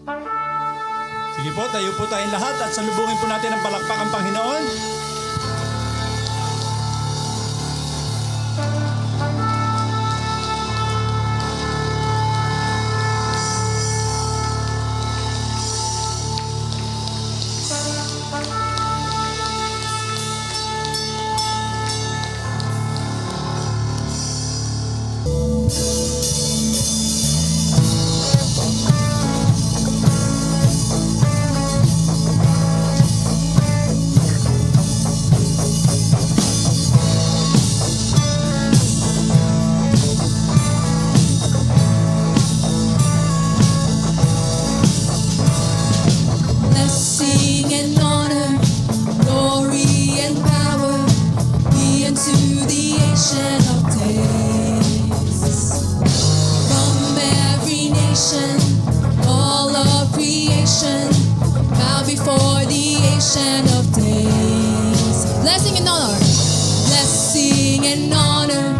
Sige po, tayo po tayong lahat at salubungin po natin ang palakpak ang Panginoon. Blessing and honor, glory and power be unto the Ancient of Days. From every nation, all of creation, bow before the Ancient of Days. Blessing and honor, blessing and honor,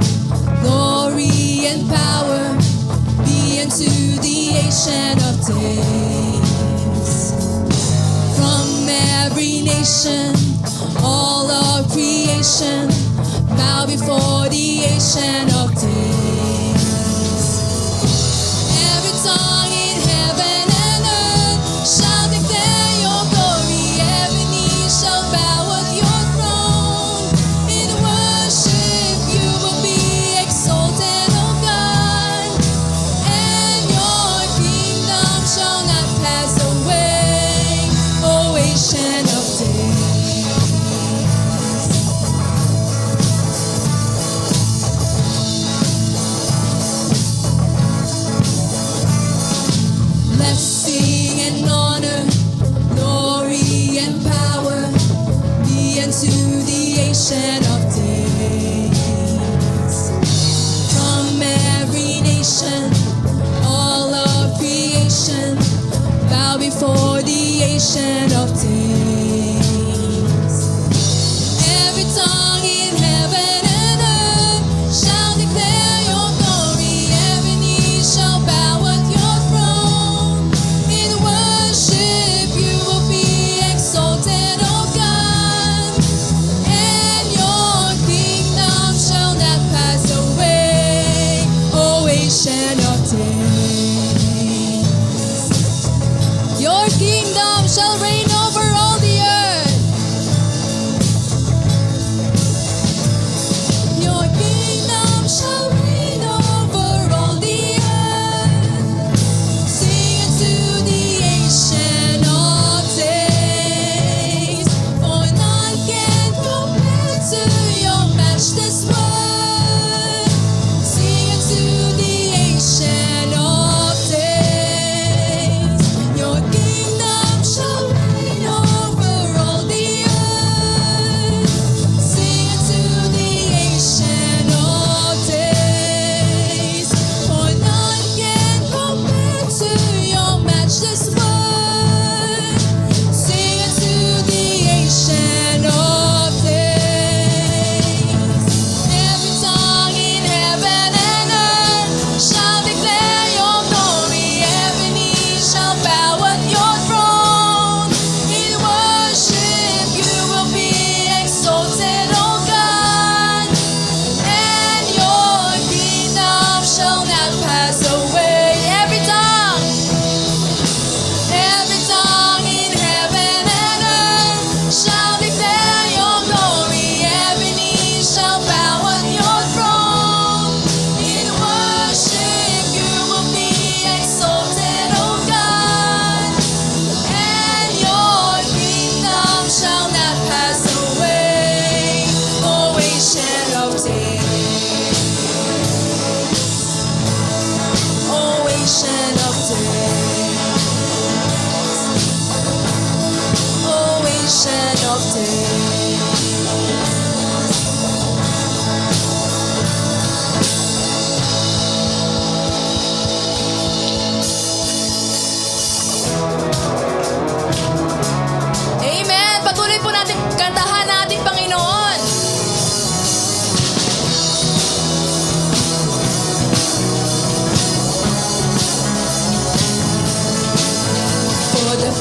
glory and power be unto the Ancient of Days. From every nation, all of creation, bow before the Ancient of Days. Every tongue in heaven and earth shall declare your glory. Every knee shall bow at your throne. In worship you will be exalted, O God, and your kingdom shall not pass away, O Ancient of Days. Blessing and honor, glory and power be unto the Ancient of Days. From every nation, all of creation, bow before the Ancient of Days. Every tongue in heaven and earth shall declare your glory. Every knee shall bow at your throne. In worship you will be exalted, O God, and your kingdom shall not pass away, O Ancient of Days. Your kingdom shall reign over all the earth. Your kingdom shall reign over all the earth. Sing unto the Ancient of Days, for none can compare to your matchless word. Sing unto the Ancient of Days, your kingdom shall reign over all the earth. Sing unto the Ancient of Days, for none can compare to your matchless word. Sing unto the Ancient of Days. Every tongue in heaven and earth shall declare your glory. Every knee shall bow at your throne. In worship you will be exalted, O God, and your kingdom shall not pass away. Every tongue in heaven and earth shall declare your glory. Every knee shall bow at your throne. In worship you will be exalted, O God, and your kingdom shall not pass away, O Ancient of Days. O Ancient of Days. O Ancient of Days. Amen! Patuloy po natin kantahan natin, Panginoon.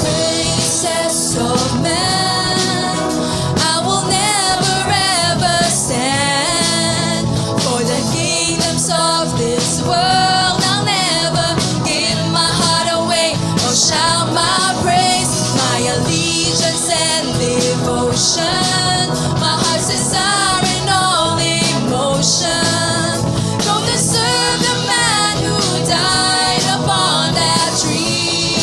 praises of man, I will never ever stand. For the kingdoms of this world, I'll never give my heart away or shout my praise, my allegiance and devotion, my heart's desire and all emotion. Go to serve the man who died upon that tree.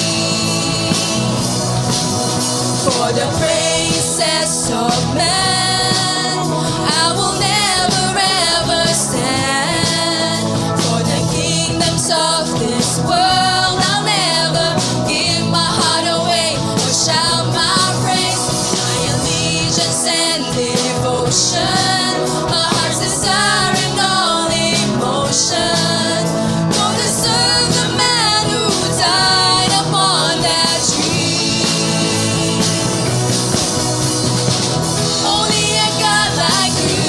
For the praises of man, I will never ever stand. For the kingdoms of this world, I'll never give my heart away or shout my praise, my allegiance and devotion, my heart's desire and all emotion. Go to serve the man who died upon that tree. Only a God like you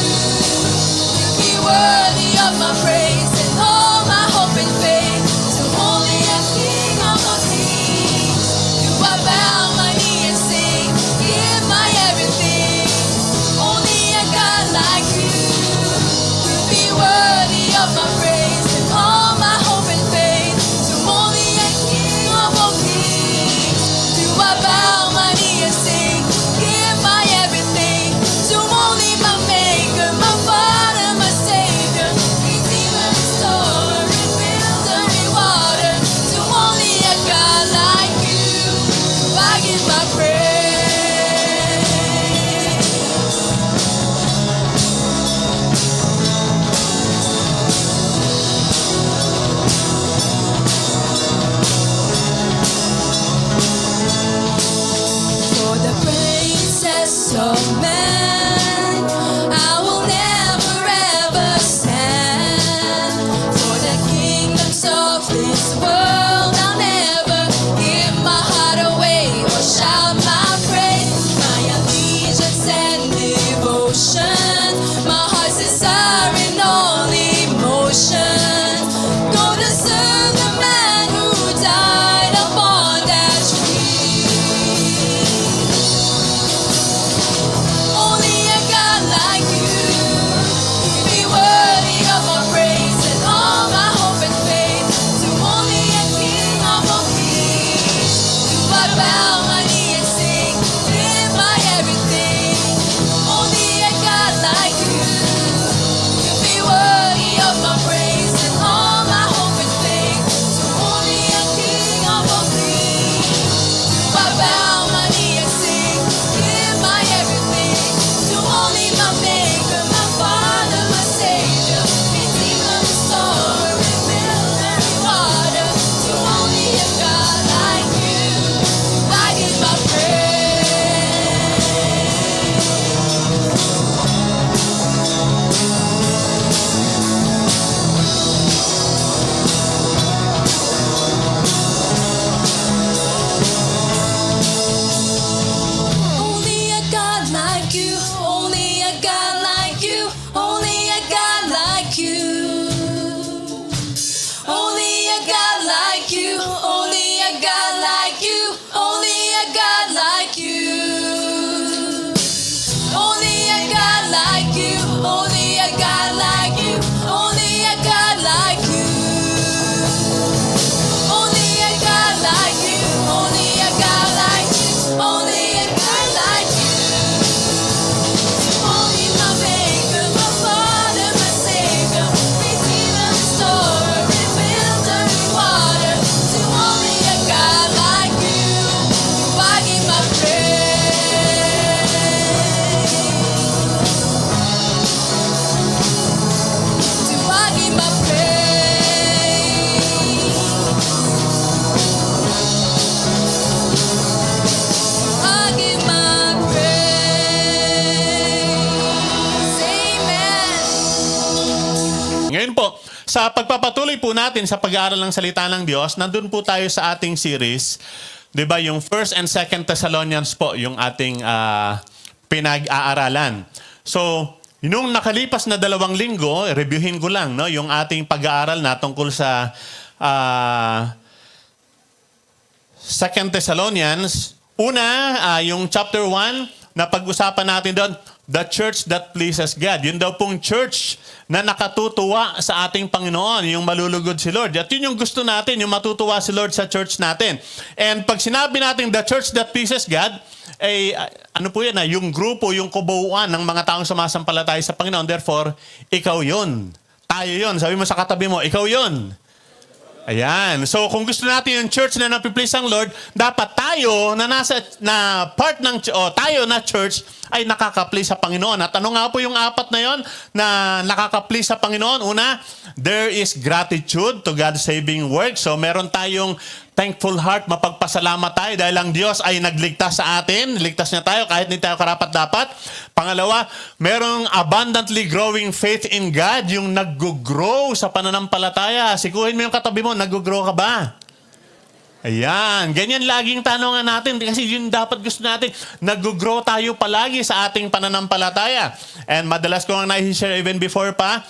can be worthy of my praise and all my hope and faith. To only a King of all kings do I bow my knee and sing, give my everything. Only a God like you can be worthy of my praise and all my hope and faith. To only a King of all kings do I bow my knee and sing, give my everything. To only my Maker, my Father, my Savior, Redeemer, Restorer, Rebuilder, Rewarder. To only a God like you I give my praise. For the praises of man, I will never ever stand. For the kingdoms of this world, I'll never give my heart away or shout my praise, my allegiance and devotion, my heart's desire and all emotion. Go to serve the man who died upon that tree. Only a God like you can be worthy of my praise and all my hope and faith. To only a King of all kings do I bow my knee and sing, give my everything. Only a God like you can be worthy of my praise and all my hope and faith. To only a King of all kings do I bow my knee and sing, give my everything. To only my Maker, my Father, my Savior, Redeemer, Restorer, Rebuilder, Rewarder. To only a God like you I give my praise. Only a God like you, only a God like you, only a God like you. Only a God like you, only a God like you, only a God like you. Only a God like you, only a God like you, only a God like you. Only a God like you, only a God like you, only a God like you. Only my Maker, my Father, my Savior, Redeemer, Restorer, Rebuilder, Rewarder. To only a God like you I give my praise. To I give my praise. I give my praise. Amen. Ngayon po, sa pagpapatuloy po natin sa pag-aaral ng salita ng Diyos, nandun po tayo sa ating series, 'di ba, yung 1st and 2nd Thessalonians po, yung ating pinag-aaralan. So, nung nakalipas na 2 linggo, reviewin ko lang, no, yung ating pag-aaral na tungkol sa 2 Thessalonians. Una, yung chapter 1, na pag-usapan natin doon, the church that pleases God. Yun daw pong church na nakatutuwa sa ating Panginoon, yung malulugod si Lord. At yun yung gusto natin, yung matutuwa si Lord sa church natin. And pag sinabi natin the church that pleases God, ay ano po yan, yung grupo, yung kubuuan ng mga taong sumasampalataya sa Panginoon. Therefore, ikaw yun. Tayo yun. Sabi mo sa katabi mo, ikaw yun. Ayan. So, kung gusto natin yung church na napiplease ang Lord, dapat tayo na part ng tayo na church ay nakaka-please sa Panginoon. At ano nga po yung apat na yon na nakaka-please sa Panginoon? Una, there is gratitude to God's saving work. So, meron tayong thankful heart, mapagpasalamat tayo dahil ang Diyos ay nagligtas sa atin. Ligtas niya tayo kahit hindi tayo karapat-dapat. Pangalawa, merong abundantly growing faith in God, yung nag-grow sa pananampalataya. Sikuhin mo yung katabi mo, nag-grow ka ba? Ayan, ganyan laging tanongan natin kasi yun dapat gusto natin. Nag-grow tayo palagi sa ating pananampalataya. And madalas ko nga na-share even before pa,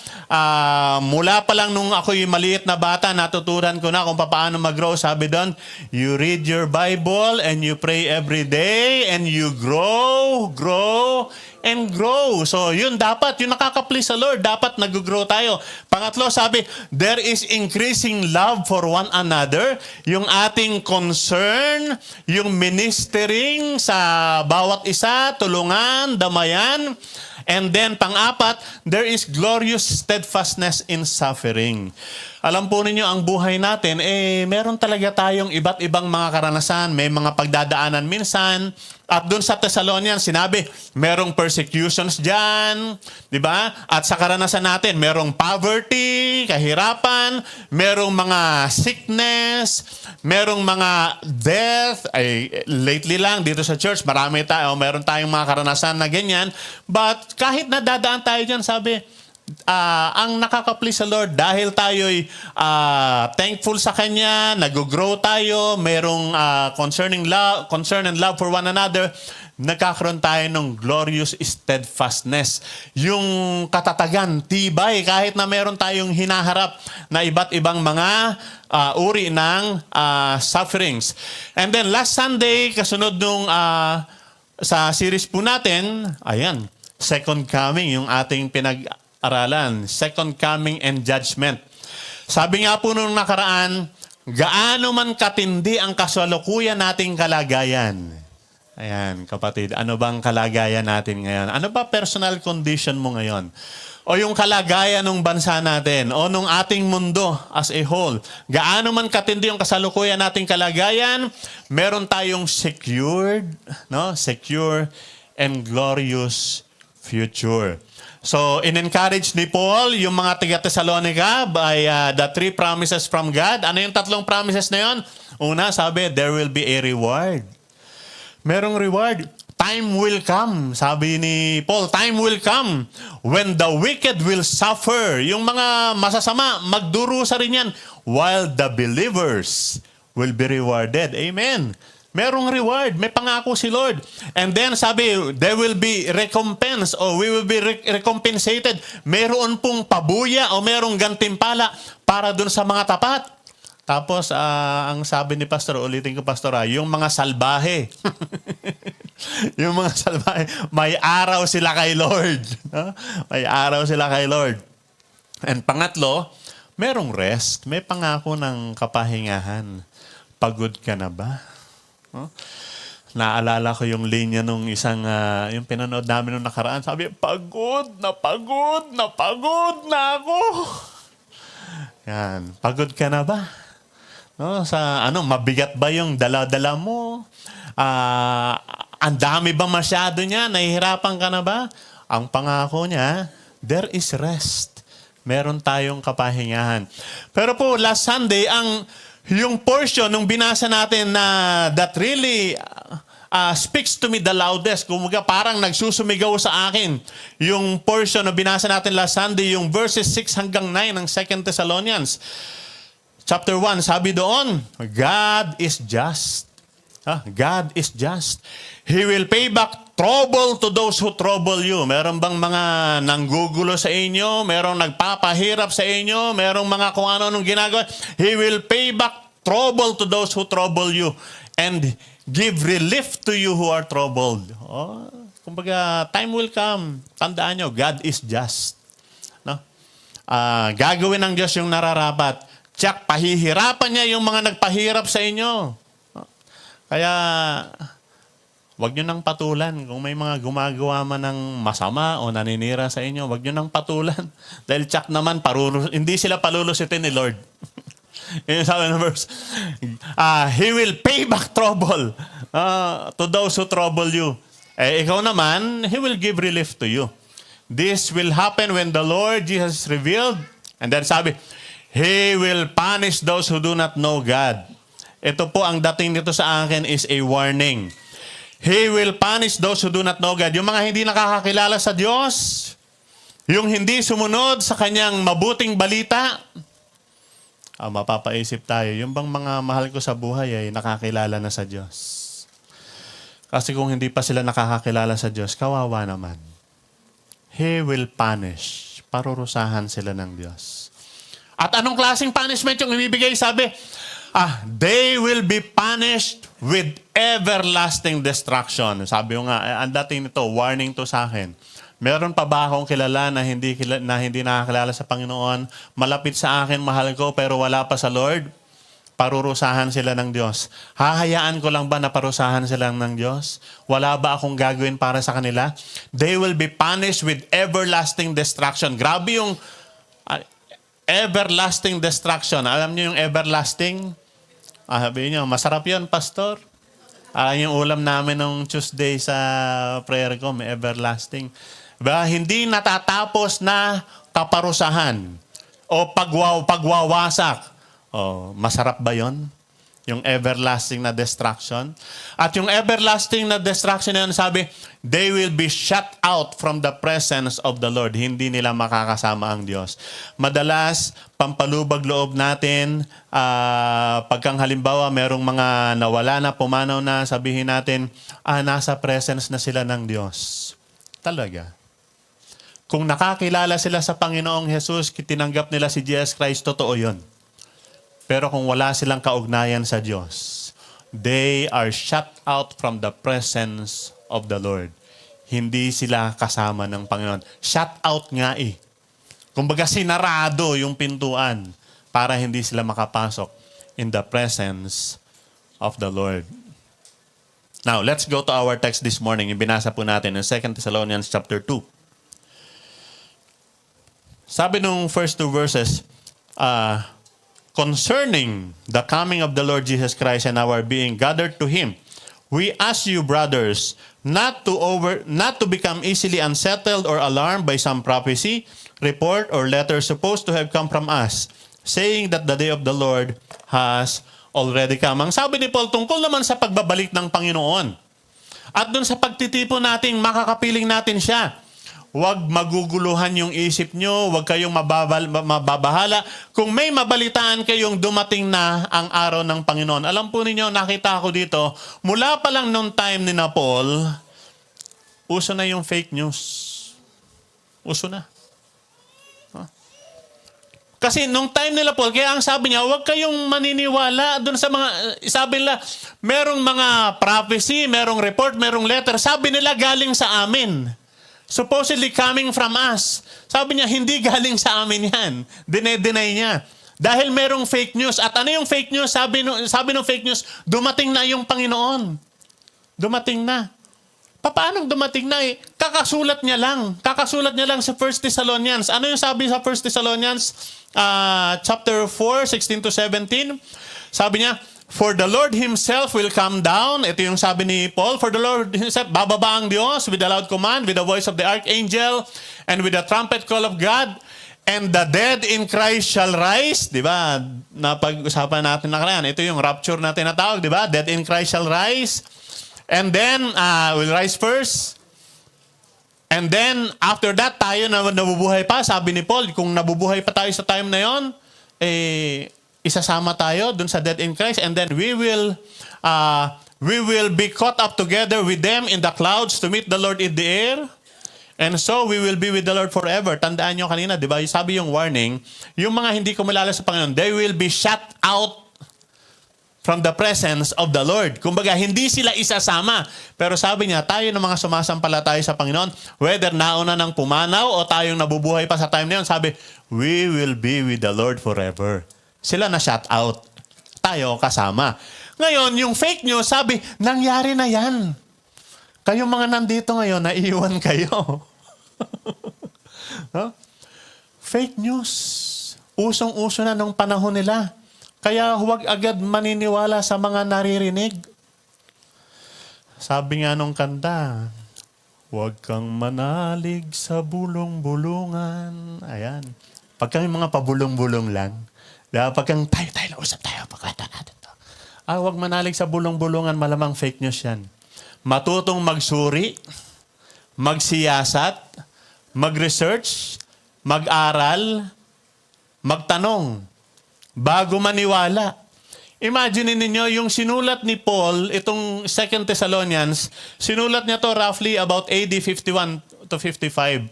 mula pa lang nung ako'y maliit na bata, natutunan ko na kung paano mag-grow. Sabi doon, you read your Bible and you pray every day and you grow, and grow. So, yun dapat. Yung nakaka-please sa Lord, dapat nag-grow tayo. Pangatlo, sabi, there is increasing love for one another. Yung ating concern, yung ministering sa bawat isa, tulungan, damayan. And then, pang-apat, there is glorious steadfastness in suffering. Alam po ninyo, ang buhay natin, meron talaga tayong iba't ibang mga karanasan. May mga pagdadaanan minsan. At dun sa Thessalonians, sinabi, merong persecutions dyan. Di ba? At sa karanasan natin, merong poverty, kahirapan, merong mga sickness, merong mga death. Lately lang, dito sa church, meron tayong mga karanasan na ganyan. But kahit nadadaan tayo dyan, sabi, ang nakaka-please sa Lord dahil tayo'y thankful sa Kanya, nag-grow tayo, merong concern and love for one another, nagkakaroon tayo ng glorious steadfastness. Yung katatagan, tibay, kahit na meron tayong hinaharap na iba't ibang mga uri ng sufferings. And then last Sunday, kasunod nung sa series po natin, ayan, Second Coming, yung ating aralan, Second Coming and Judgment. Sabi nga po nung nakaraan, gaano man katindi ang kasalukuyan nating kalagayan. Ayan, kapatid, ano bang kalagayan natin ngayon? Ano ba personal condition mo ngayon? O yung kalagayan ng bansa natin? O nung ating mundo as a whole? Gaano man katindi ang kasalukuyan nating kalagayan, meron tayong secured and glorious future. So, in-encourage ni Paul yung mga taga-Thessalonica by the 3 promises from God. Ano yung 3 promises na yun? Una, sabi, there will be a reward. Merong reward. Time will come. Sabi ni Paul, time will come when the wicked will suffer. Yung mga masasama, magdurusa rin yan. While the believers will be rewarded. Amen. Merong reward. May pangako si Lord. And then sabi, there will be recompense or we will be recompensated. Meron pong pabuya o merong gantimpala para dun sa mga tapat. Tapos, ang sabi ni Pastor, ulitin ko Pastor, yung mga salbahe. Yung mga salbahe, may araw sila kay Lord. May araw sila kay Lord. And pangatlo, merong rest. May pangako ng kapahingahan. Pagod ka na ba? Naalala ko yung linya nung isang, yung pinanood namin nung nakaraan. Sabi, pagod na ako. Yan, pagod ka na ba? No, mabigat ba yung dala-dala mo? Ang dami ba masyado niya? Nahihirapan ka na ba? Ang pangako niya, there is rest. Meron tayong kapahingahan. Pero po, last Sunday, yung portion nung binasa natin na that really speaks to me the loudest, kumaga parang nagsusumigaw sa akin. Yung portion na binasa natin last Sunday, yung verses 6 hanggang 9 ng 2 Thessalonians. Chapter 1, sabi doon, God is just. God is just. He will pay back trouble to those who trouble you. Meron bang mga nanggugulo sa inyo? Merong nagpapahirap sa inyo? Merong mga kung ano-anong ginagawa? He will pay back trouble to those who trouble you, and give relief to you who are troubled. Oh, kumbaga, time will come. Tandaan nyo, God is just. No? Gagawin ng Diyos yung nararapat. Tsak, pahihirapan niya yung mga nagpahirap sa inyo. Kaya, wag nyo nang patulan. Kung may mga gumagawa man ng masama o naninira sa inyo, wag nyo nang patulan. Dahil tsak naman, hindi sila palulusitin ni Lord. Yung sabi ng verse, He will pay back trouble to those who trouble you. Ikaw naman, He will give relief to you. This will happen when the Lord Jesus is revealed. And then sabi, He will punish those who do not know God. Ito po, ang dating nito sa akin is a warning. He will punish those who do not know God. Yung mga hindi nakakakilala sa Diyos, yung hindi sumunod sa Kanyang mabuting balita, mapapaisip tayo, yung bang mga mahal ko sa buhay ay nakakilala na sa Diyos. Kasi kung hindi pa sila nakakakilala sa Diyos, kawawa naman. He will punish. Parurusahan sila ng Diyos. At anong klaseng punishment yung ibibigay? Sabi, they will be punished with everlasting destruction. Sabi ko nga, ang dating nito, warning to sa akin. Meron pa ba akong kilala na hindi nakakilala sa Panginoon? Malapit sa akin, mahal ko, pero wala pa sa Lord? Parurusahan sila ng Diyos. Hahayaan ko lang ba na parusahan sila ng Diyos? Wala ba akong gagawin para sa kanila? They will be punished with everlasting destruction. Grabe yung everlasting destruction. Alam niyo yung everlasting? Sabihin niyo, masarap yun, Pastor. Yung ulam namin nung Tuesday sa prayer ko, may everlasting. Hindi natatapos na kaparusahan o pagwawasak. Masarap ba yon? Yung everlasting na destruction. At yung everlasting na destruction na yun, sabi, they will be shut out from the presence of the Lord. Hindi nila makakasama ang Diyos. Madalas, pampalubag loob natin, pagkang halimbawa, merong mga nawala na, pumanaw na, sabihin natin, nasa presence na sila ng Diyos. Talaga. Kung nakakilala sila sa Panginoong Jesus, tinanggap nila si Jesus Christ, totoo yun. Pero kung wala silang kaugnayan sa Diyos, they are shut out from the presence of the Lord. Hindi sila kasama ng Panginoon. Shut out nga eh. Kumbaga sinarado yung pintuan para hindi sila makapasok in the presence of the Lord. Now, let's go to our text this morning. Ibinasa po natin in 2 Thessalonians chapter 2. Sabi nung first two verses, concerning the coming of the Lord Jesus Christ and our being gathered to Him, we ask you, brothers, not to become easily unsettled or alarmed by some prophecy, report, or letter supposed to have come from us, saying that the day of the Lord has already come. Ang sabi ni Paul, tungkol naman sa pagbabalik ng Panginoon. At dun sa pagtitipon natin, makakapiling natin siya. Huwag maguguluhan yung isip nyo, huwag kayong mababahala. Kung may mabalitaan kayong dumating na ang araw ng Panginoon. Alam po ninyo, nakita ko dito, mula pa lang nung time ni na Paul, uso na yung fake news. Uso na. Kasi nung time nila Paul, kaya ang sabi niya, huwag kayong maniniwala doon sa mga, sabi nila, merong mga prophecy, merong report, merong letter. Sabi nila, galing sa amin. Supposedly coming from us. Sabi niya, hindi galing sa amin yan. Deny niya. Dahil merong fake news. At ano yung fake news? Sabi ng fake news, dumating na yung Panginoon. Dumating na. Paano dumating na eh? Kakasulat niya lang. Kakasulat niya lang sa 1 Thessalonians. Ano yung sabi sa 1 Thessalonians chapter 4, 16 to 17? Sabi niya, for the Lord Himself will come down. Ito yung sabi ni Paul. For the Lord Himself, bababa ang Diyos with a loud command, with the voice of the archangel, and with the trumpet call of God. And the dead in Christ shall rise. Diba? Napag-usapan natin na kaya. Ito yung rapture na tinatawag. Diba? Dead in Christ shall rise. And then, we'll rise first. And then, after that, tayo na nabubuhay pa. Sabi ni Paul, kung nabubuhay pa tayo sa time na yon, isasama tayo dun sa dead in Christ, and then we will be caught up together with them in the clouds to meet the Lord in the air, and so we will be with the Lord forever. Tandaan nyo kanina, di ba? Sabi yung warning, yung mga hindi kumilala sa Panginoon, they will be shut out from the presence of the Lord. Kumbaga, hindi sila isasama. Pero sabi niya, tayo ng mga sumasampalataya sa Panginoon, whether nauna ng pumanaw o tayong nabubuhay pa sa time na yun, sabi, we will be with the Lord forever. Sila na shout out. Tayo kasama. Ngayon, yung fake news, sabi, nangyari na yan. Kayong mga nandito ngayon, naiiwan kayo. Huh? Fake news. Usong-uso na nung panahon nila. Kaya huwag agad maniniwala sa mga naririnig. Sabi nga nung kanta, huwag kang manalig sa bulong-bulungan. Ayan. Pag kami mga pabulong-bulong lang, pag kang tayo, usap tayo, pagkata natin to. Huwag manalig sa bulong-bulungan, malamang fake news yan. Matutong magsuri, magsiyasat, mag-research, mag-aral, magtanong, bago maniwala. Imagine ninyo, yung sinulat ni Paul, itong 2 Thessalonians, sinulat niya to roughly about AD 51 to 55.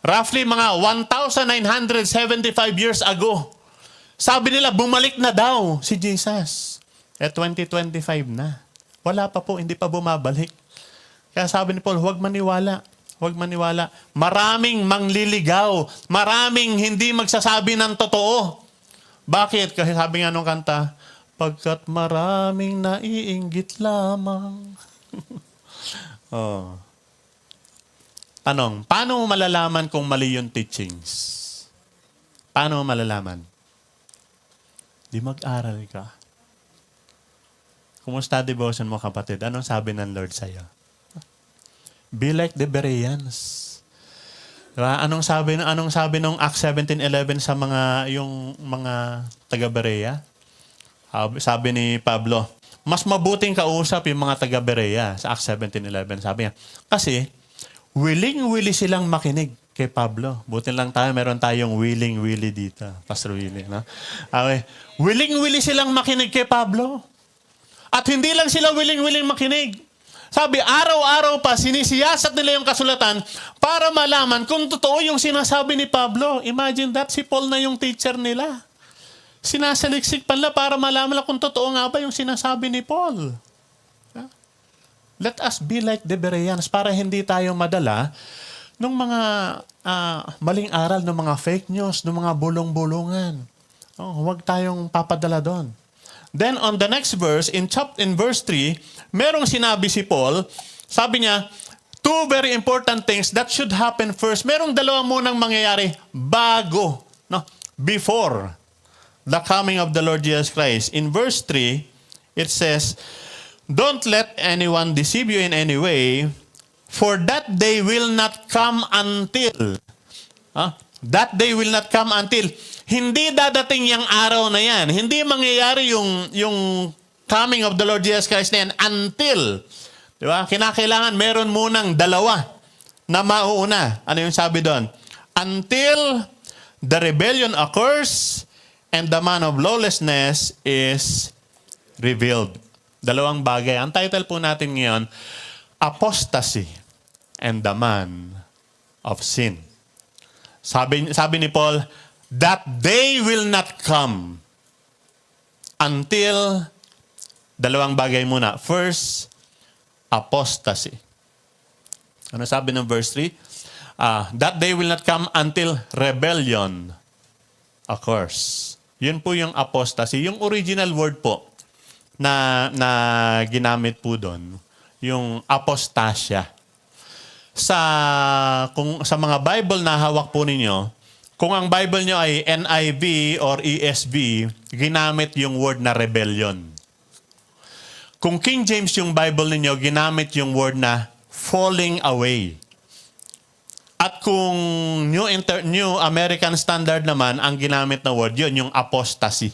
Roughly mga 1,975 years ago. Sabi nila, bumalik na daw si Jesus. 2025 na. Wala pa po, hindi pa bumabalik. Kaya sabi ni Paul, huwag maniwala. Huwag maniwala. Maraming mangliligaw. Maraming hindi magsasabi ng totoo. Bakit? Kasi sabi nga nung kanta, pagkat maraming naiinggit lamang. Oh. Tanong, paano mo malalaman kung mali yung teachings? Paano mo malalaman? Di mag-aral ka. Kumusta devotion mo, kapatid? Anong sabi ng Lord sa'yo? Be like the Bereans. Diba? Anong sabi nung Acts 17:11 sa yung mga taga-Berea? Sabi ni Pablo, mas mabuting kausap yung mga taga-Berea sa Acts 17:11. Sabi niya, kasi willing-willy silang makinig kay Pablo. Buti lang tayo, meron tayong willing-willy dito. Pastor Willie, no? Okay. Willing-willy silang makinig kay Pablo. At hindi lang sila willing-willing makinig. Sabi, araw-araw pa, sinisiyasat nila yung kasulatan para malaman kung totoo yung sinasabi ni Pablo. Imagine that, si Paul na yung teacher nila. Sinasaliksik pa nila para malaman kung totoo nga ba yung sinasabi ni Paul. Let us be like the Bereans para hindi tayo madala ng mga maling aral, ng mga fake news, ng mga bulong-bulungan. Huwag tayong papadala doon. Then on the next verse, in verse 3, merong sinabi si Paul, sabi niya, two very important things that should happen first. Merong dalawa munang mangyayari bago, no? Before the coming of the Lord Jesus Christ. In verse 3, it says, don't let anyone deceive you in any way, for that day will not come until. That day will not come until. Hindi dadating yung araw na yan. Hindi mangyayari yung coming of the Lord Jesus Christ na yan until. Di ba? Kinakailangan meron munang dalawa na mauuna. Ano yung sabi doon? Until the rebellion occurs and the man of lawlessness is revealed. Dalawang bagay. Ang title po natin ngayon, Apostasy and the Man of Sin. Sabi ni Paul, that day will not come until dalawang bagay muna. First, apostasy. Ano sabi ng verse 3? That day will not come until rebellion occurs. Yun po yung apostasy. Yung original word po na ginamit po doon, yung apostasya. Sa mga Bible na hawak po ninyo, kung ang Bible nyo ay NIV or ESV, ginamit yung word na rebellion. Kung King James yung Bible ninyo, ginamit yung word na falling away. At kung New American Standard naman, ang ginamit na word yun, yung apostasy.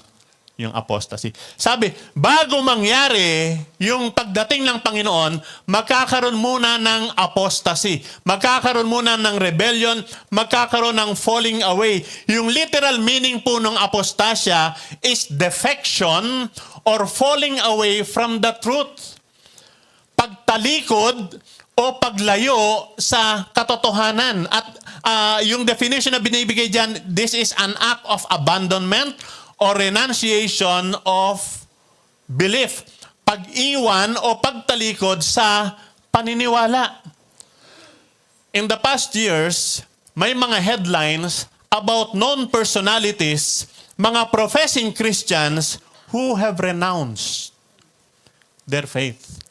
Yung apostasy. Sabi, bago mangyari yung pagdating ng Panginoon, magkakaroon muna ng apostasy. Magkakaroon muna ng rebellion, magkakaroon ng falling away. Yung literal meaning po ng apostasya is defection or falling away from the truth. Pagtalikod o paglayo sa katotohanan. At yung definition na binibigay dyan, this is an act of abandonment or renunciation of belief, pag-iwan o pagtalikod sa paniniwala. In the past years, may mga headlines about known personalities, mga professing Christians who have renounced their faith.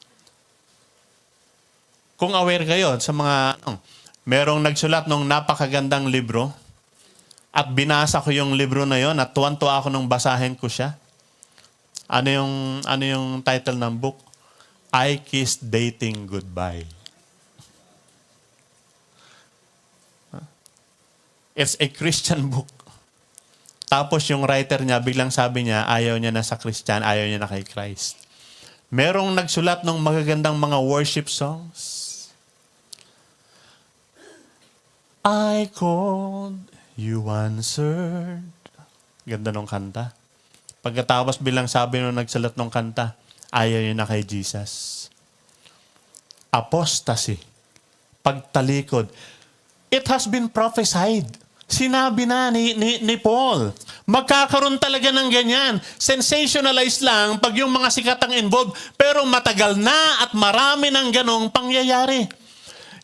Kung aware kayo sa mga, merong nagsulat ng napakagandang libro at binasa ko yung libro na yon at tuwan-tuwa ako nung basahin ko siya. Ano yung title ng book? I Kissed Dating Goodbye. It's a Christian book. Tapos yung writer niya, biglang sabi niya, ayaw niya na sa Christian, ayaw niya na kay Christ. Merong nagsulat ng magagandang mga worship songs. I called, you answered. Ganda nung kanta. Pagkatapos bilang sabi nung nagsulat ng kanta, ayaw niya na kay Jesus. Apostasy. Pagtalikod. It has been prophesied. Sinabi na ni Paul. Magkakaroon talaga ng ganyan. Sensationalized lang pag yung mga sikat ang involved. Pero matagal na at marami ng ganong pangyayari.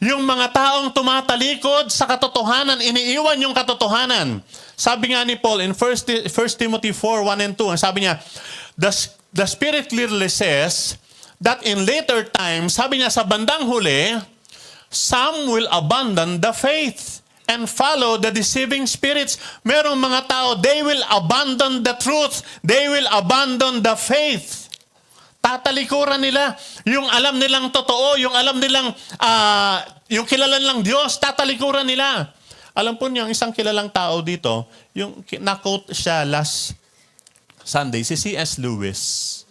Yung mga taong tumatalikod sa katotohanan, iniiwan yung katotohanan. Sabi nga ni Paul in 1 Timothy 4, 1 and 2, sabi niya, the Spirit clearly says that in later times, sabi niya sa bandang huli, some will abandon the faith and follow the deceiving spirits. Merong mga tao, they will abandon the truth. They will abandon the faith. Tatalikuran nila. Yung alam nilang totoo, yung alam nilang, yung kilala nilang Diyos, tatalikuran nila. Alam po niyo, isang kilalang tao dito, yung na-quote siya last Sunday, si C.S. Lewis.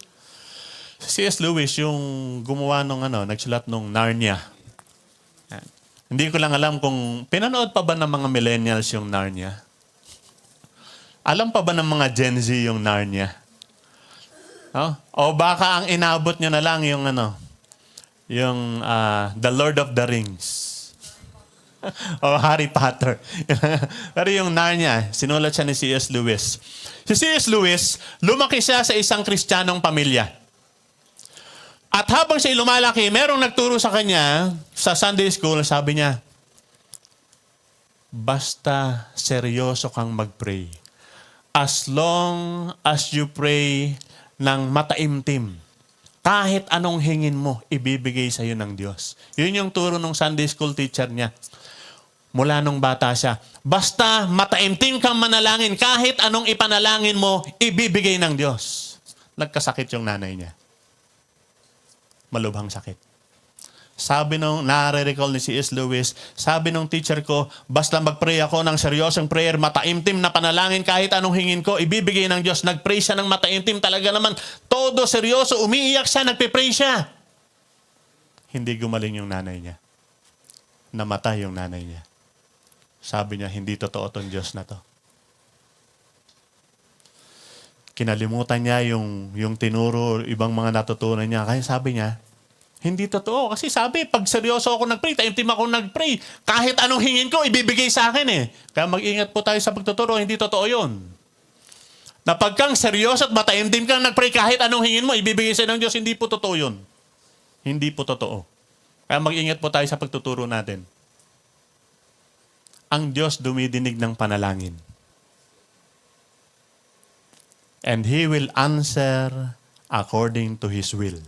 Si C.S. Lewis, yung gumawa nung nagsulat nung Narnia. Hindi ko lang alam kung pinanood pa ba ng mga millennials yung Narnia? Alam pa ba ng mga Gen Z yung Narnia? O baka ang inabot nyo na lang yung yung The Lord of the Rings. O Harry Potter. Pero yung Narnia, sinulat siya ni C.S. Lewis. Si C.S. Lewis, lumaki siya sa isang Kristiyanong pamilya. At habang siya lumalaki, merong nagturo sa kanya sa Sunday school, sabi niya, basta seryoso kang mag-pray. As long as you pray ng mataimtim, kahit anong hingin mo, ibibigay sa iyo ng Diyos. Yun yung turo ng Sunday school teacher niya. Mula nung bata siya, basta mataimtim kang manalangin, kahit anong ipanalangin mo, ibibigay ng Diyos. Nagkasakit yung nanay niya. Malubhang sakit. Sabi nung, nare-recall ni C.S. Lewis, sabi nung teacher ko, basta mag-pray ako ng seryosong prayer, mataimtim na panalangin, kahit anong hingin ko, ibibigay ng Diyos. Nag-pray siya ng mataimtim, talaga naman, todo seryoso, umiiyak siya, nagpe-pray siya. Hindi gumaling yung nanay niya. Namatay yung nanay niya. Sabi niya, hindi totoo tong Diyos na to. Kinalimutan niya yung tinuro, ibang mga natutunan niya. Kaya sabi niya, hindi totoo. Kasi sabi, pag seryoso ako nag-pray, taimtim ako nag-pray, kahit anong hingin ko, ibibigay sa akin eh. Kaya mag-ingat po tayo sa pagtuturo, hindi totoo yun. Na pagkang seryoso at mataimtim kang nag-pray, kahit anong hingin mo, ibibigay sa ng Diyos, hindi po totoo yun. Hindi po totoo. Kaya mag-ingat po tayo sa pagtuturo natin. Ang Diyos dumidinig ng panalangin. And He will answer according to His will.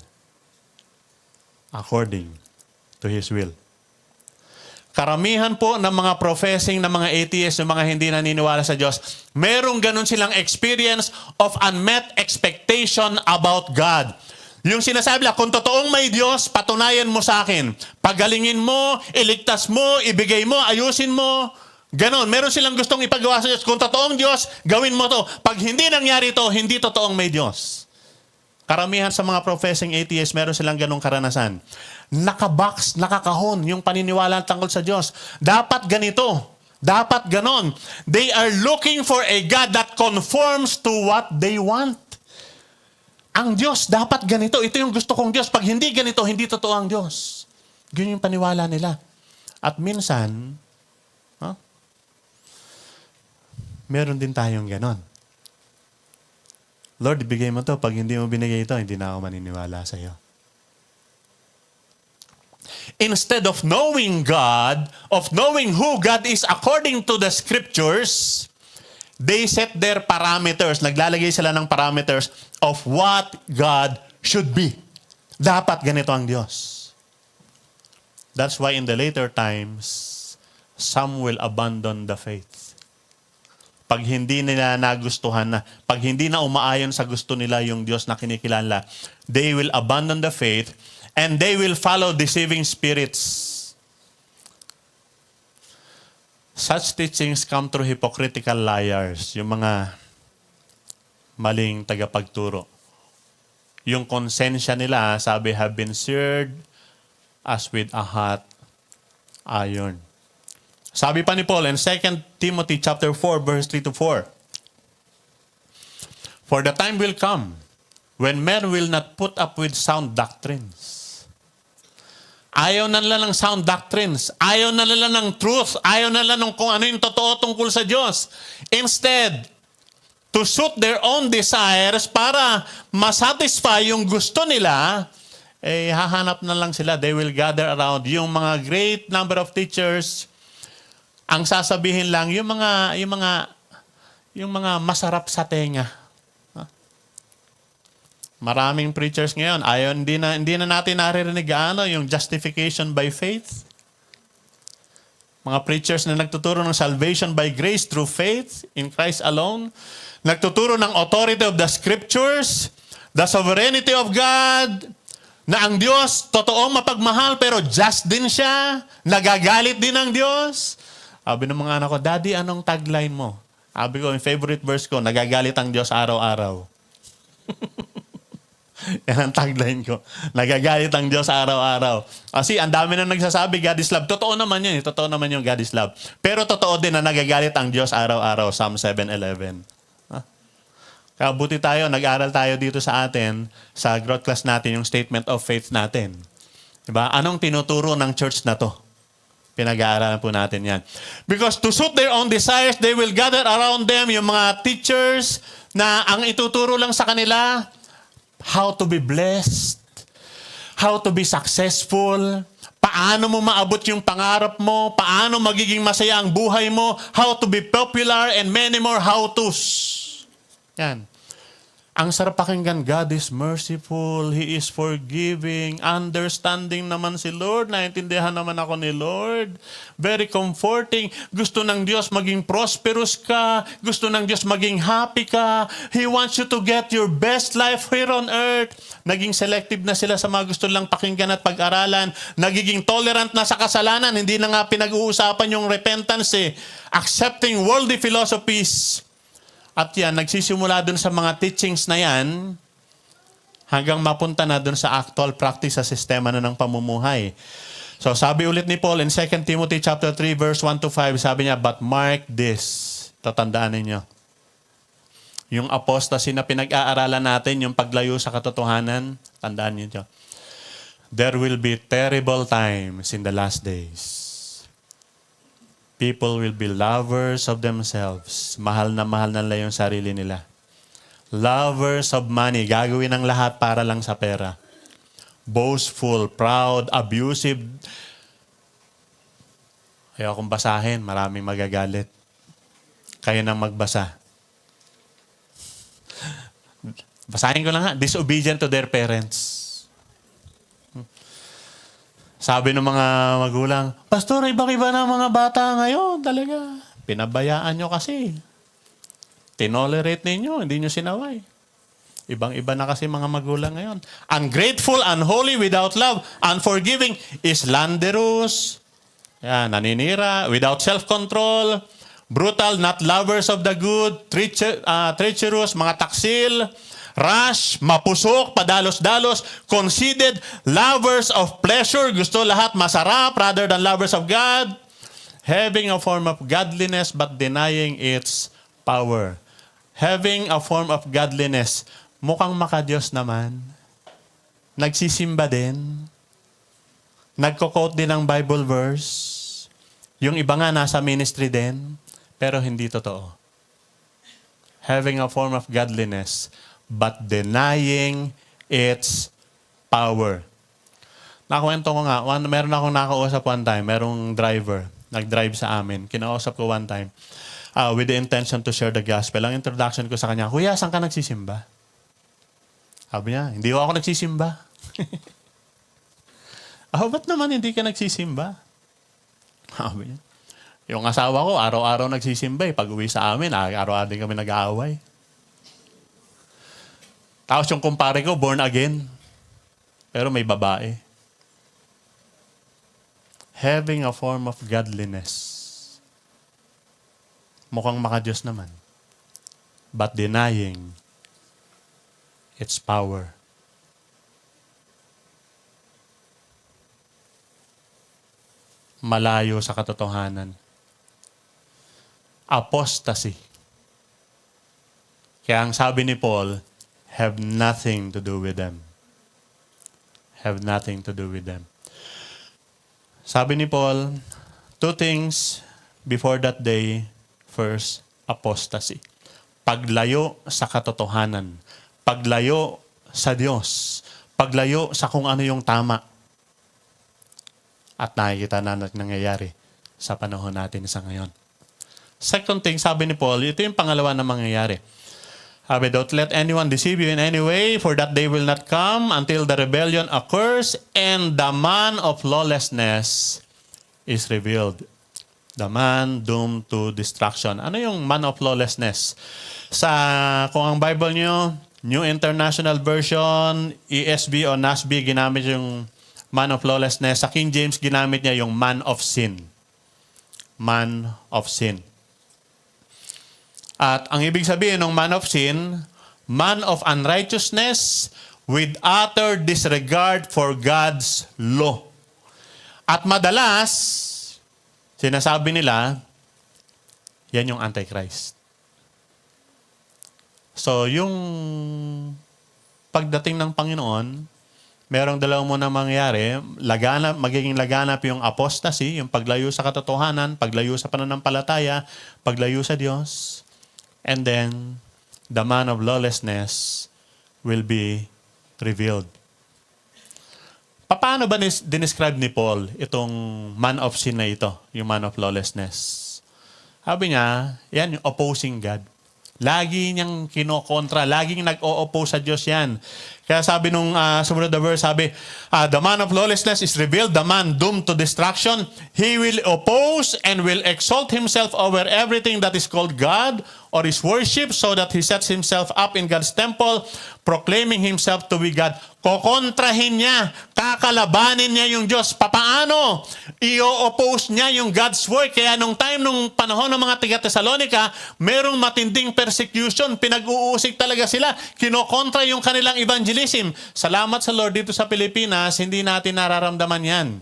According to His will. Karamihan po ng mga professing ng mga atheists, ng mga hindi naniniwala sa Diyos, merong ganun silang experience of unmet expectation about God. Yung sinasabi lang, kung totoong may Diyos, patunayan mo sa akin. Pagalingin mo, iligtas mo, ibigay mo, ayusin mo. Ganon. Meron silang gustong ipagawa sa Diyos. Kung totoong Diyos, gawin mo to. Pag hindi nangyari to, hindi totoong may Diyos. Karamihan sa mga professing atheists, meron silang ganong karanasan. Nakabox, nakakahon yung paniniwala tungkol sa Diyos. Dapat ganito. Dapat ganon. They are looking for a God that conforms to what they want. Ang Diyos, dapat ganito. Ito yung gusto kong Diyos. Pag hindi ganito, hindi totoo ang Diyos. Ganyan yung paniwala nila. At minsan, meron din tayong ganon. Lord, ibigay mo to. Pag hindi mo binigay ito, hindi na ako maniniwala sa iyo. Instead of knowing God, of knowing who God is according to the scriptures, they set their parameters. Naglalagay sila ng parameters of what God should be. Dapat ganito ang Diyos. That's why in the later times, some will abandon the faith. Pag hindi nila nagustuhan na, pag hindi na umaayon sa gusto nila yung Diyos na kinikilala, they will abandon the faith and they will follow deceiving spirits. Such teachings come through hypocritical liars, yung mga maling tagapagturo. Yung konsensya nila, sabi, have been seared as with a hot iron. Sabi pa ni Paul in 2 Timothy chapter 4, verse 3 to 4. For the time will come when men will not put up with sound doctrines. Ayaw na nila ng sound doctrines. Ayaw na nila ng truth. Ayaw na nila ng kung ano yung totoo tungkol sa Diyos. Instead, to suit their own desires para masatisfy yung gusto nila, hahanap na lang sila. They will gather around yung mga great number of teachers. Ang sasabihin lang, yung mga masarap sa tenga. Maraming preachers ngayon, hindi na natin naririnig yung justification by faith. Mga preachers na nagtuturo ng salvation by grace through faith in Christ alone. Nagtuturo ng authority of the scriptures, the sovereignty of God, na ang Diyos totoong mapagmahal pero just din siya, nagagalit din ang Diyos. Sabi ng mga anak ko, Daddy, anong tagline mo? Sabi ko, yung favorite verse ko, nagagalit ang Diyos araw-araw. Yan ang tagline ko. Nagagalit ang Diyos araw-araw. Kasi ang dami na nagsasabi, God is love. Totoo naman yun. Totoo naman yung God is love. Pero totoo din na nagagalit ang Diyos araw-araw. Psalm 7:11. Kaya buti tayo, nag-aral tayo dito sa atin, sa growth class natin, yung statement of faith natin. Diba? Anong tinuturo ng church na to? Pinag-aaralan po natin yan. Because to suit their own desires, they will gather around them yung mga teachers na ang ituturo lang sa kanila, how to be blessed, how to be successful, paano mo maabot yung pangarap mo, paano magiging masaya ang buhay mo, how to be popular, and many more how-tos. Yan. Ang sarap pakinggan, God is merciful, He is forgiving, understanding naman si Lord, naintindihan naman ako ni Lord, very comforting, gusto ng Diyos maging prosperous ka, gusto ng Diyos maging happy ka, He wants you to get your best life here on earth. Naging selective na sila sa mga gusto lang pakinggan at pag-aralan, nagiging tolerant na sa kasalanan, hindi na nga pinag-uusapan yung repentance accepting worldly philosophies. At yan, nagsisimula dun sa mga teachings na yan hanggang mapunta na dun sa actual practice sa sistema na ng pamumuhay. So sabi ulit ni Paul in 2 Timothy chapter 3 verse 1 to 5, sabi niya, but mark this. Tatandaan ninyo. Yung apostasy na pinag-aaralan natin, yung paglayo sa katotohanan, tandaan niyo. There will be terrible times in the last days. People will be lovers of themselves. Mahal na nila yung sarili nila. Lovers of money. Gagawin ang lahat para lang sa pera. Boastful, proud, abusive. Ayaw akong basahin. Maraming magagalit. Kayo nang magbasa. Basahin ko lang ha. Disobedient to their parents. Sabi ng mga magulang, Pastor, iba-iba na mga bata ngayon talaga. Pinabayaan nyo kasi. Tinolerate ninyo, hindi nyo sinaway. Ibang-iba na kasi mga magulang ngayon. Ungrateful, unholy, without love, unforgiving, slanderous, naninira, without self-control, brutal, not lovers of the good, treacherous, mga taksil, rash, mapusok, padalos-dalos, conceited, lovers of pleasure, gusto lahat masarap rather than lovers of God, having a form of godliness but denying its power. Having a form of godliness, mukhang makadiyos naman, nagsisimba din, nagko-quote din ng Bible verse, yung iba nga nasa ministry din, pero hindi totoo. Having a form of godliness, but denying its power. Nakwento ko nga, meron akong nakausap one time, merong driver, nag-drive sa amin. Kinausap ko one time with the intention to share the gospel. Ang introduction ko sa kanya, Kuya, saan ka nagsisimba? Sabi niya, hindi ako nagsisimba. Ba't naman hindi ka nagsisimba? Sabi niya, yung asawa ko, araw-araw nagsisimba. Pag uwi sa amin, araw-araw din kami nag-aaway. Tapos yung kumpare ko, born again. Pero may babae. Having a form of godliness. Mukhang maka-Diyos naman. But denying its power. Malayo sa katotohanan. Apostasy. Kaya ang sabi ni Paul, have nothing to do with them. Have nothing to do with them. Sabi ni Paul, two things before that day. First, apostasy. Paglayo sa katotohanan. Paglayo sa Diyos. Paglayo sa kung ano yung tama. At nakikita na nangyayari sa panahon natin sa ngayon. Second thing, sabi ni Paul, ito yung pangalawa na mangyayari. Sabi, don't let anyone deceive you in any way, for that day will not come until the rebellion occurs and the man of lawlessness is revealed. The man doomed to destruction. Ano yung man of lawlessness? Kung ang Bible nyo, New International Version, ESV o NASB, ginamit yung man of lawlessness. Sa King James, ginamit niya yung man of sin. Man of sin. At ang ibig sabihin ng man of sin, man of unrighteousness with utter disregard for God's law. At madalas, sinasabi nila, yan yung Antichrist. So, yung pagdating ng Panginoon, merong dalawang muna mangyayari. Magiging laganap yung apostasy, yung paglayo sa katotohanan, paglayo sa pananampalataya, paglayo sa Diyos. And then, the man of lawlessness will be revealed. Paano ba dinescribe ni Paul itong man of sin na ito, yung man of lawlessness? Sabi niya, yan yung opposing God. Lagi niyang kinokontra, laging nag-o-oppose sa Diyos yan. Kaya sabi nung sumunod na verse, sabi, the man of lawlessness is revealed, the man doomed to destruction. He will oppose and will exalt himself over everything that is called God or is worship, so that he sets himself up in God's temple, proclaiming himself to be God. Kokontrahin niya, kakalabanin niya yung Diyos. Papaano? I-oppose niya yung God's work. Kaya nung panahon ng mga taga-Thessalonica, merong matinding persecution. Pinag-uusig talaga sila. Kinokontra yung kanilang evangelism. Salamat sa Lord, dito sa Pilipinas, hindi natin nararamdaman yan.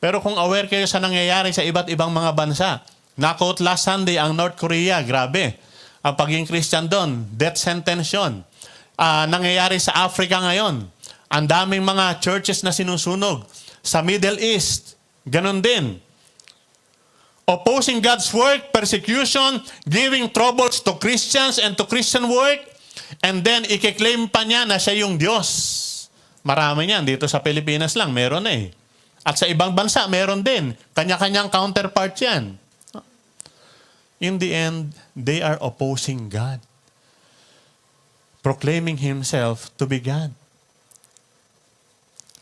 Pero kung aware kayo sa nangyayari sa iba't ibang mga bansa, na-quote last Sunday ang North Korea, grabe. Ang pagiging Christian doon, death sentence yun. Nangyayari sa Africa ngayon. Ang daming mga churches na sinusunog. Sa Middle East, ganun din. Opposing God's work, persecution, giving troubles to Christians and to Christian work, and then i-claim pa niya na siya yung Diyos. Marami niyan. Dito sa Pilipinas lang, meron eh. At sa ibang bansa, meron din. Kanya-kanyang counterpart yan. In the end, they are opposing God. Proclaiming himself to be God.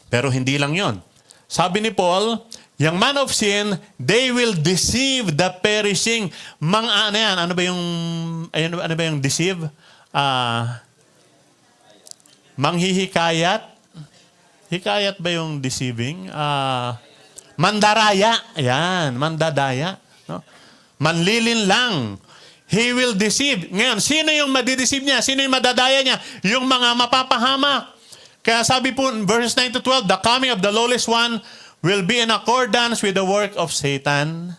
Pero hindi lang yon. Sabi ni Paul, yung man of sin, they will deceive the perishing. Ano ba yung deceive? Manghihikayat. Hikayat ba yung deceiving? Mandaraya. Ayan, mandadaya. No? Manlilin lang. He will deceive. Ngayon, sino yung madideceive niya? Sino yung madadaya niya? Yung mga mapapahamak. Kaya sabi po, verses 9 to 12, the coming of the lawless one will be in accordance with the work of Satan.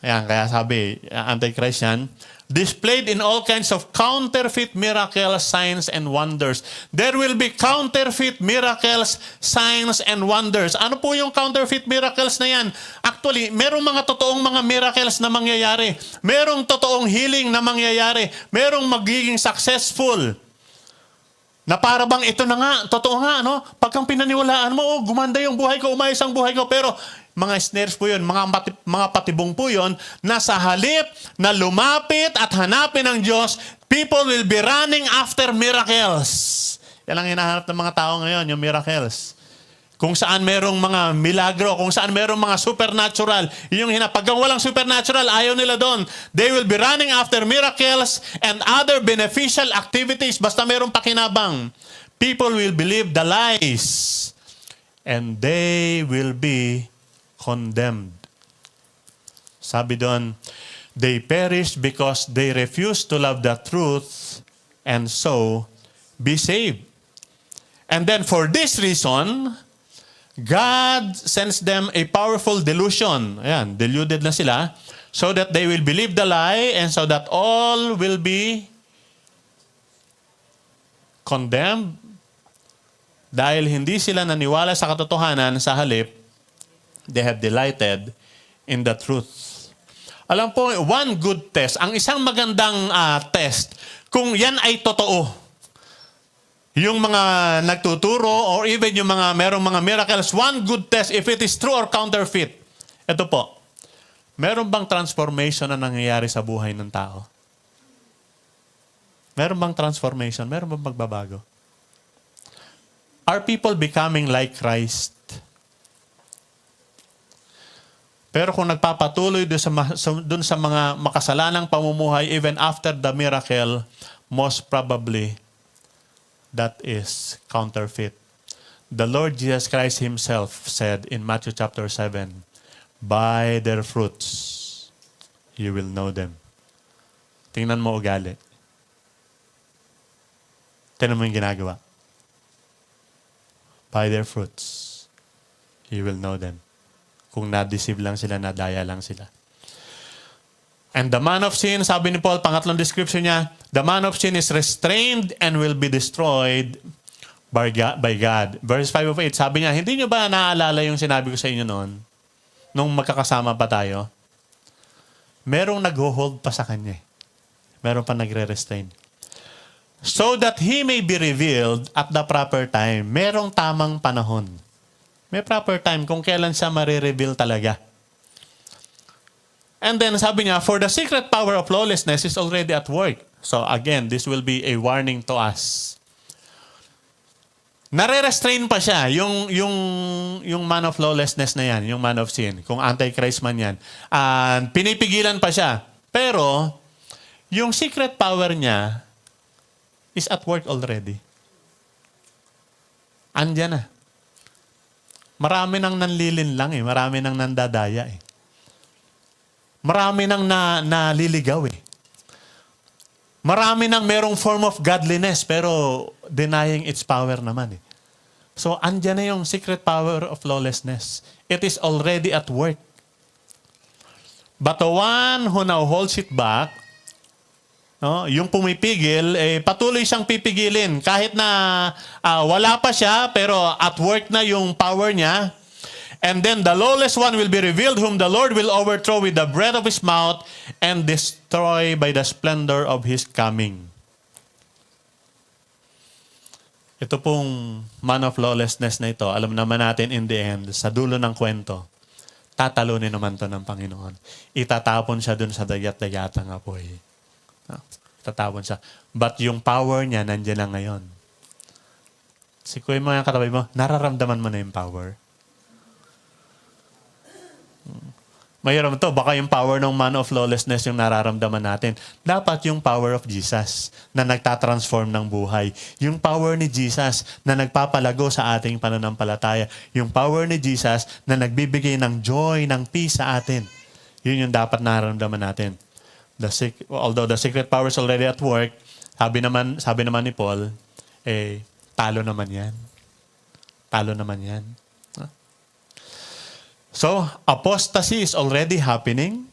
Ayan, kaya sabi, Antichrist yan. displayed in all kinds of counterfeit miracles, signs, and wonders. There will be counterfeit miracles, signs, and wonders. Ano po yung counterfeit miracles na yan? Actually, merong mga totoong mga miracles na mangyayari. Merong totoong healing na mangyayari. Merong magiging successful. Na para bang ito na nga, totoo nga, no? Pagkang pinaniwalaan mo, oh, gumanda yung buhay ko, umayos ang buhay ko. Pero mga snares po yun, mga patibong po yun, na sa halip na lumapit at hanapin ng Diyos, people will be running after miracles. Yan ang hinahanap ng mga tao ngayon, yung miracles. Kung saan merong mga milagro, kung saan merong mga supernatural. Yung pagka walang supernatural, ayaw nila doon. They will be running after miracles and other beneficial activities. Basta merong pakinabang. People will believe the lies. And they will be condemned. Sabi doon, they perish because they refuse to love the truth and so be saved. And then for this reason, God sends them a powerful delusion. Ayan, deluded na sila. So that they will believe the lie and so that all will be condemned. Dahil hindi sila naniwala sa katotohanan, sa halip, they have delighted in the truth. Alam po, one good test, ang isang magandang test, kung yan ay totoo, yung mga nagtuturo or even yung mga merong mga miracles, one good test if it is true or counterfeit. Ito po, meron bang transformation na nangyayari sa buhay ng tao? Meron bang transformation? Meron bang magbabago? Are people becoming like Christ? Pero kung nagpapatuloy dun sa mga makasalanang pamumuhay even after the miracle, most probably, that is counterfeit. The Lord Jesus Christ Himself said in Matthew chapter 7, by their fruits, you will know them. Tingnan mo ugali. Tingnan mo yung ginagawa. By their fruits, you will know them. Kung na-deceive lang sila, nadaya lang sila. And the man of sin, sabi ni Paul, pangatlong description niya, the man of sin is restrained and will be destroyed by God. Verse 5 of 8, sabi niya, hindi niyo ba naaalala yung sinabi ko sa inyo noon? Nung magkakasama pa tayo? Merong nag-hold pa sa kanya. Meron pa nagre-restrain. So that He may be revealed at the proper time. Merong tamang panahon. May proper time kung kailan siya marireveal talaga. And then sabi niya, for the secret power of lawlessness is already at work. So again, this will be a warning to us. Nare-restrain pa siya, yung man of lawlessness na yan, yung man of sin, kung antichrist man yan. Pinipigilan pa siya. Pero, yung secret power niya is at work already. Andyan na. Marami nang nanlilin lang marami nang nandadaya Marami nang naliligaw Marami nang merong form of godliness pero denying its power naman So andyan na yung secret power of lawlessness. It is already at work. But the one who now holds it back, no, yung pumipigil, patuloy siyang pipigilin. Kahit na wala pa siya, pero at work na yung power niya. And then the lawless one will be revealed, whom the Lord will overthrow with the breath of His mouth and destroy by the splendor of His coming. Ito pong man of lawlessness na ito, alam naman natin in the end, sa dulo ng kwento, tatalunin naman to ng Panginoon. Itatapon siya dun sa dagat-dagatang apoy. Tatapon siya. But yung power niya, nandiyan lang ngayon. Sikuin mo yung katabi mo, nararamdaman mo na yung power. Mayroon to, baka yung power ng man of lawlessness yung nararamdaman natin. Dapat yung power of Jesus na nagtatransform ng buhay. Yung power ni Jesus na nagpapalago sa ating pananampalataya. Yung power ni Jesus na nagbibigay ng joy, ng peace sa atin. Yun yung dapat nararamdaman natin. Although the secret power is already at work, sabi naman ni Paul, talo naman yan. Talo naman yan. So, apostasy is already happening.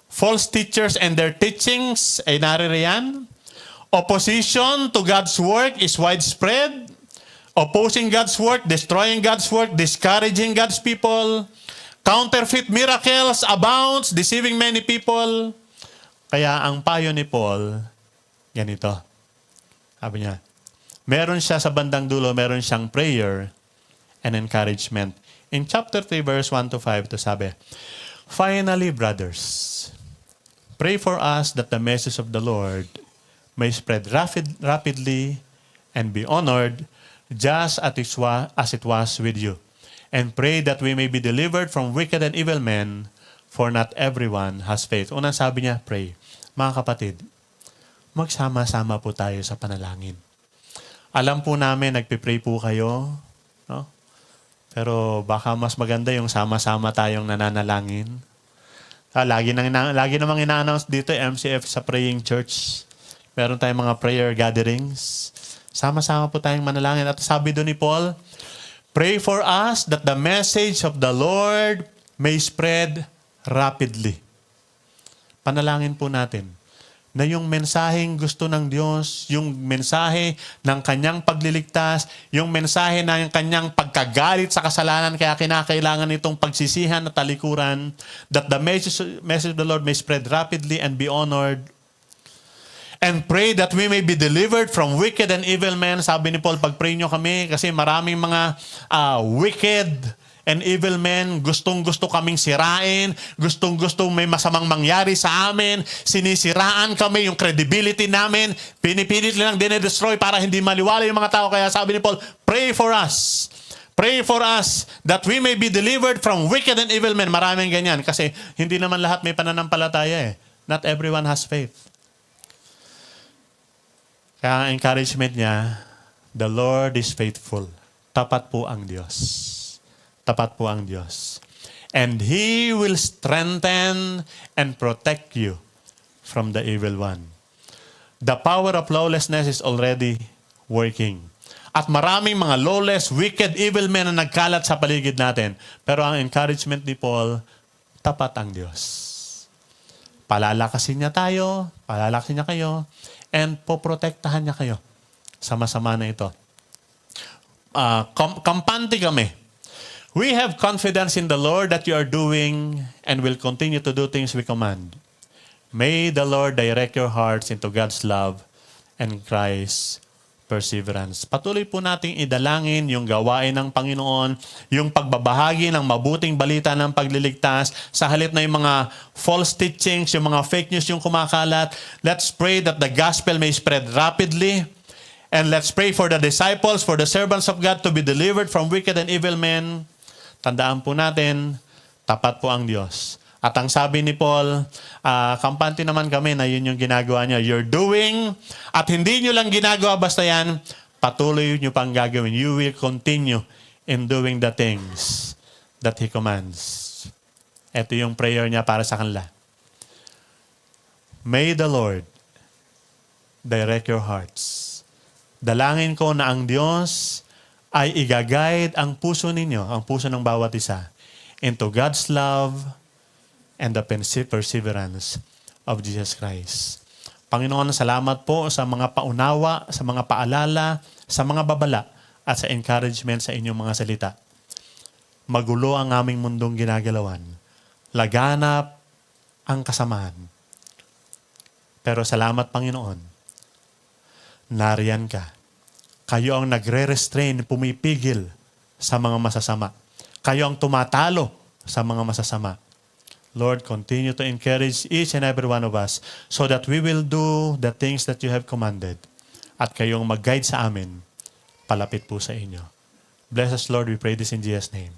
false teachers and their teachings ay naririyan. Opposition to God's work is widespread. Opposing God's work, destroying God's work, discouraging God's people. Counterfeit miracles abounds, deceiving many people. Kaya ang payo ni Paul, ganito. Sabi niya, meron siya sa bandang dulo, meron siyang prayer and encouragement. In chapter 3, verse 1 to 5, ito sabi, finally, brothers, pray for us that the message of the Lord may spread rapidly and be honored just as it was with you. And pray that we may be delivered from wicked and evil men, for not everyone has faith. Unang sabi niya, pray. Mga kapatid, magsama-sama po tayo sa panalangin. Alam po namin, nagpipray po kayo, no? Pero baka mas maganda yung sama-sama tayong nananalangin. Lagi namang ina-announce dito, MCF sa Praying Church. Meron tayong mga prayer gatherings. Sama-sama po tayong manalangin. At sabi doon ni Paul, pray for us that the message of the Lord may spread rapidly. Panalangin po natin na yung mensaheng gusto ng Diyos, yung mensahe ng kanyang pagliligtas, yung mensahe ng kanyang pagkagalit sa kasalanan, kaya kinakailangan itong pagsisihan at talikuran, that the message of the Lord may spread rapidly and be honored. And pray that we may be delivered from wicked and evil men. Sabi ni Paul, pag-pray nyo kami kasi maraming mga wicked and evil men, gustong-gusto kaming sirain, gustong-gusto may masamang mangyari sa amin, sinisiraan kami yung credibility namin, pinipilit lang dinedestroy para hindi maliwala yung mga tao. Kaya sabi ni Paul, pray for us. Pray for us that we may be delivered from wicked and evil men. Maraming ganyan kasi hindi naman lahat may pananampalataya eh. Not everyone has faith. Kaya ang encouragement niya, the Lord is faithful. Tapat po ang Diyos. Tapat po ang Diyos. And He will strengthen and protect you from the evil one. The power of lawlessness is already working. At maraming mga lawless, wicked, evil men na nagkalat sa paligid natin. Pero ang encouragement ni Paul, tapat ang Diyos. Palalakasin niya tayo, palalakasin niya kayo, and poprotektahan niya kayo sa masama na ito. Kampante kami. We have confidence in the Lord that you are doing and will continue to do things we command. May the Lord direct your hearts into God's love and Christ's perseverance. Patuloy po nating idalangin yung gawain ng Panginoon, yung pagbabahagi ng mabuting balita ng pagliligtas, sa halip na yung mga false teachings, yung mga fake news yung kumakalat. Let's pray that the gospel may spread rapidly. And let's pray for the disciples, for the servants of God to be delivered from wicked and evil men. Tandaan po natin, tapat po ang Diyos. At ang sabi ni Paul, kampante naman kami na yun yung ginagawa niya. You're doing, at hindi nyo lang ginagawa basta yan, patuloy nyo pang gagawin. You will continue in doing the things that He commands. Ito yung prayer niya para sa kanila. May the Lord direct your hearts. Dalangin ko na ang Diyos ay igaguide ang puso ninyo, ang puso ng bawat isa, into God's love and the perseverance of Jesus Christ. Panginoon, salamat po sa mga paunawa, sa mga paalala, sa mga babala, at sa encouragement sa inyong mga salita. Magulo ang aming mundong ginagalawan. Laganap ang kasamaan. Pero salamat, Panginoon, nariyan ka. Kayo ang nagre-restrain, pumipigil sa mga masasama. Kayo ang tumatalo sa mga masasama. Lord, continue to encourage each and every one of us so that we will do the things that you have commanded. At kayong mag-guide sa amin, palapit po sa inyo. Bless us, Lord, we pray this in Jesus' name.